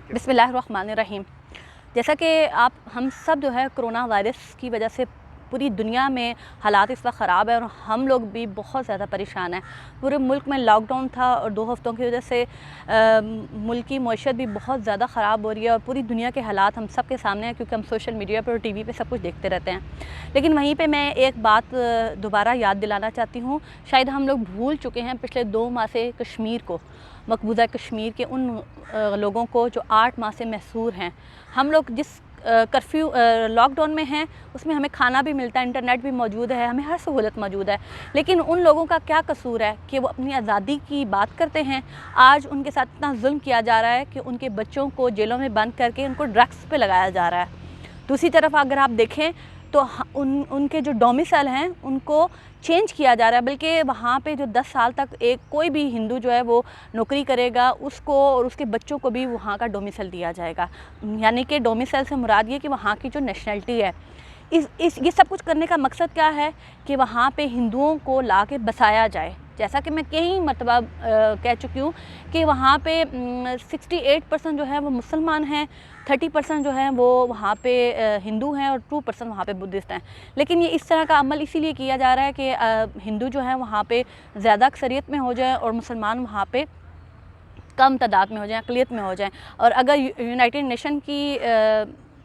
बिस्मिल्लाहिर्रहमानिर्रहीम। जैसा कि हम सब जो है कोरोना वायरस की वजह से पूरी दुनिया में हालात इस वक्त ख़राब है और हम लोग भी बहुत ज़्यादा परेशान हैं। पूरे मुल्क में लॉकडाउन था और 2 हफ़्तों की वजह से मुल्क की मईशत भी बहुत ज़्यादा ख़राब हो रही है और पूरी दुनिया के हालात हम सब के सामने हैं, क्योंकि हम सोशल मीडिया पर और टीवी पे सब कुछ देखते रहते हैं। लेकिन वहीं पे मैं एक बात दोबारा याद दिलाना चाहती हूँ। शायद हम लोग भूल चुके हैं पिछले 2 माह से कश्मीर को, मकबूजा कश्मीर के उन लोगों को जो 8 माह से महसूर हैं। हम लोग जिस कर्फ्यू लॉकडाउन में हैं उसमें हमें खाना भी मिलता है, इंटरनेट भी मौजूद है, हमें हर सहूलत मौजूद है, लेकिन उन लोगों का क्या कसूर है कि वो अपनी आज़ादी की बात करते हैं। आज उनके साथ इतना जुल्म किया जा रहा है कि उनके बच्चों को जेलों में बंद करके उनको ड्रग्स पे लगाया जा रहा है। दूसरी तरफ अगर आप देखें तो उनके जो डोमिसाइल हैं उनको चेंज किया जा रहा है, बल्कि वहाँ पे जो 10 साल तक कोई भी हिंदू जो है वो नौकरी करेगा उसको और उसके बच्चों को भी वहाँ का डोमिसाइल दिया जाएगा। यानी कि डोमिसाइल से मुराद ये कि वहाँ की जो नेशनलिटी है। ये सब कुछ करने का मकसद क्या है कि वहाँ पे हिंदुओं को ला के बसाया जाए। जैसा कि मैं कई मरतबा कह चुकी हूँ कि वहाँ पे 68% जो है वो मुसलमान हैं, 30% जो है वो वहाँ पे हिंदू हैं और 2% वहाँ पे बुद्धिस्ट हैं। लेकिन ये इस तरह का अमल इसीलिए किया जा रहा है कि हिंदू जो है वहाँ पे ज़्यादा अक्सरियत में हो जाए और मुसलमान वहाँ पे कम तादाद में हो जाएं, अक़लियत में हो जाएं। और अगर यूनाइटेड नेशन की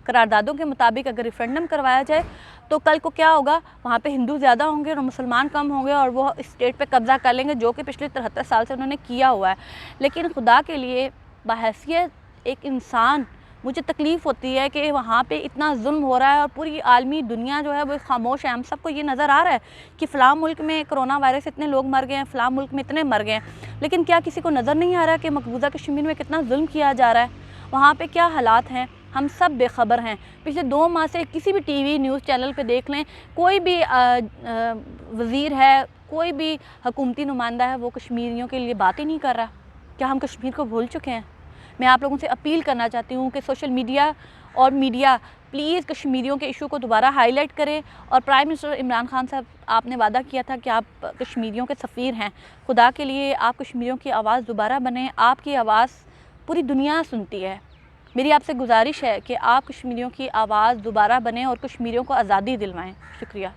करारदादों के मुताबिक अगर रेफरेंडम करवाया जाए तो कल को क्या होगा, वहाँ पे हिंदू ज़्यादा होंगे और मुसलमान कम होंगे और वो स्टेट पे कब्ज़ा कर लेंगे, जो कि पिछले 73 साल से उन्होंने किया हुआ है। लेकिन खुदा के लिए बहैसियत एक इंसान मुझे तकलीफ़ होती है कि वहाँ पे इतना जुल्म हो रहा है और पूरी आलमी दुनिया जो है वो खामोश है। हम सबको ये नज़र आ रहा है कि फ़लाँ मुल्क में कोरोना वायरस इतने लोग मर गए हैं, फ़लाँ मुल्क में इतने मर गए हैं, लेकिन क्या किसी को नज़र नहीं आ रहा कि मकबूजा कश्मीर में कितना जुल्म किया जा रहा है, वहाँ पे क्या हालात हैं। हम सब बेखबर हैं। पिछले 2 माह से किसी भी टीवी न्यूज़ चैनल पे देख लें, कोई भी वज़ीर है, कोई भी हुकूमती नुमाइंदा है, वो कश्मीरियों के लिए बात ही नहीं कर रहा। क्या हम कश्मीर को भूल चुके हैं? मैं आप लोगों से अपील करना चाहती हूँ कि सोशल मीडिया और मीडिया प्लीज़ कश्मीरियों के इशू को दोबारा हाईलाइट करें। और प्राइम मिनिस्टर इमरान खान साहब, आपने वादा किया था कि आप कश्मीरियों के सफ़ीर हैं। खुदा के लिए आप कश्मीरियों की आवाज़ दोबारा बनें। आपकी आवाज़ पूरी दुनिया सुनती है। मेरी आपसे गुजारिश है कि आप कश्मीरियों की आवाज़ दोबारा बनें और कश्मीरियों को आज़ादी दिलवाएं। शुक्रिया।